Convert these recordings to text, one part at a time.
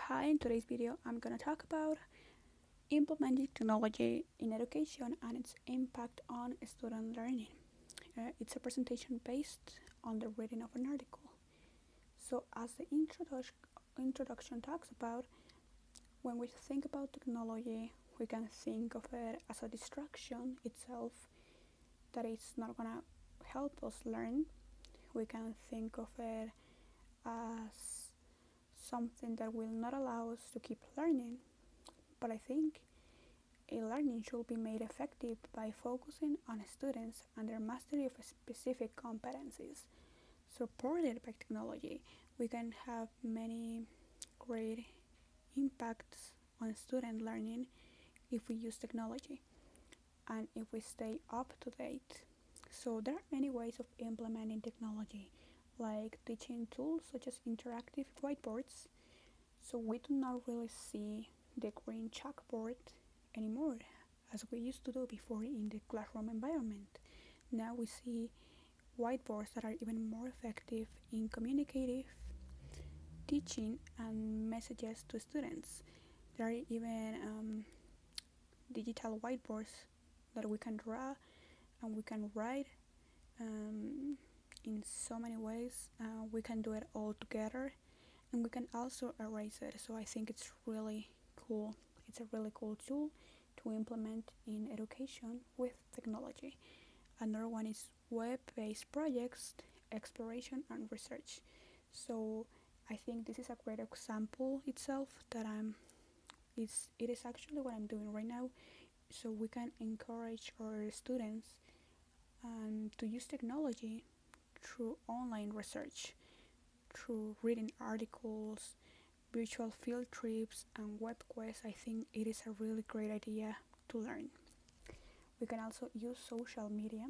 Hi, in today's video, I'm gonna talk about implementing technology in education and its impact on student learning. It's a presentation based on the reading of an article. So, as the introduction talks about, when we think about technology, we can think of it as a distraction itself that is not gonna help us learn. We can think of it as something that will not allow us to keep learning. But I think a learning should be made effective by focusing on students and their mastery of specific competencies. Supported by technology, we can have many great impacts on student learning if we use technology and if we stay up to date. So there are many ways of implementing technology, like teaching tools such as interactive whiteboards. So we do not really see the green chalkboard anymore as we used to do before in the classroom environment. Now we see whiteboards that are even more effective in communicative teaching and messages to students. There are even digital whiteboards that we can draw and we can write in so many ways. We can do it all together and we can also erase it. So I think it's really cool. It's a really cool tool to implement in education with technology. Another one is web-based projects, exploration and research. So I think this is a great example itself that it is actually what I'm doing right now. So we can encourage our students to use technology through online research, through reading articles, virtual field trips, and web quests. I think it is a really great idea to learn. We can also use social media.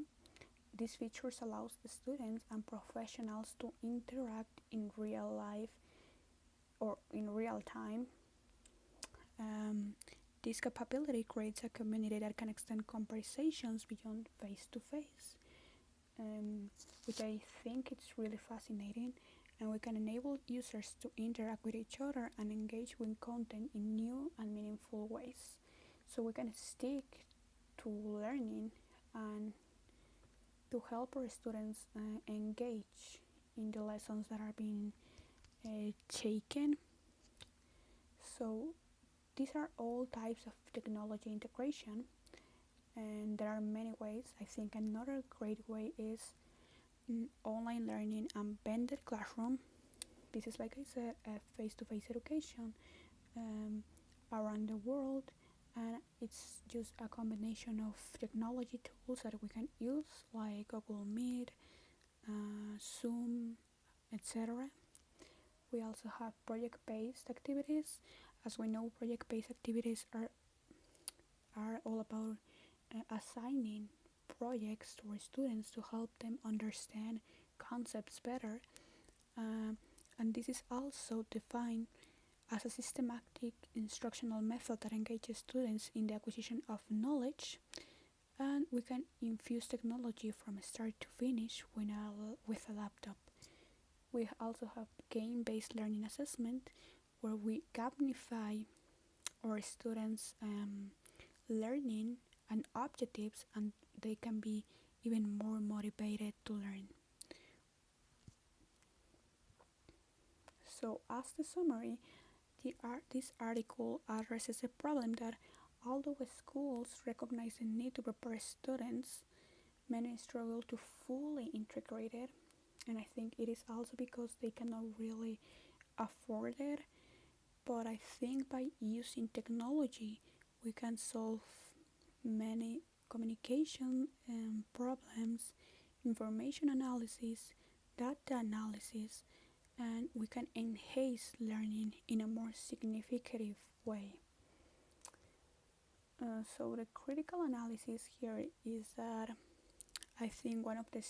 These features allows students and professionals to interact in real life or in real time. This capability creates a community that can extend conversations beyond face to face, which I think it's really fascinating. And we can enable users to interact with each other and engage with content in new and meaningful ways. So we can stick to learning and to help our students engage in the lessons that are being taken. So these are all types of technology integration, and there are many ways. I think another great way is online learning and blended classroom. This is, like I said, a face-to-face education around the world, and it's just a combination of technology tools that we can use like Google Meet, Zoom, etc. We also have project-based activities. As we know, project-based activities are all about assigning projects to our students to help them understand concepts better. And this is also defined as a systematic instructional method that engages students in the acquisition of knowledge. And we can infuse technology from start to finish with a laptop. We also have game-based learning assessment, where we gamify our students' learning and objectives, and they can be even more motivated to learn. So, as the summary, this article addresses a problem that, although schools recognize the need to prepare students, many struggle to fully integrate it, and I think it is also because they cannot really afford it. But I think by using technology, we can solve many communication problems, information analysis, data analysis, and we can enhance learning in a more significant way. So the critical analysis here is that I think one of the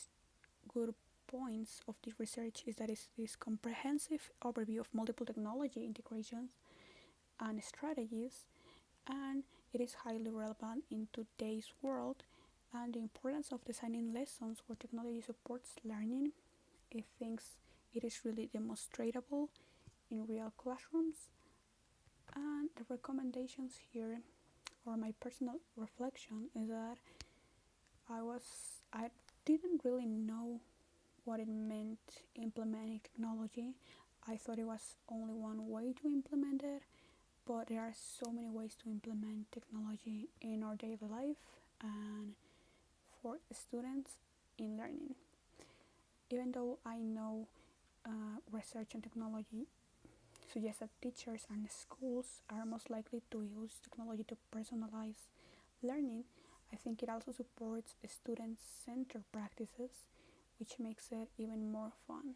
good points of this research is that it's this comprehensive overview of multiple technology integrations and strategies, and it is highly relevant in today's world, and the importance of designing lessons where technology supports learning. It thinks it is really demonstrable in real classrooms, And the recommendations here, or my personal reflection, is that I didn't really know what it meant implementing technology. I thought it was only one way to implement it, but there are so many ways to implement technology in our daily life and for students in learning. Even though I know research and technology suggests that teachers and schools are most likely to use technology to personalize learning, I think it also supports student centered practices, which makes it even more fun.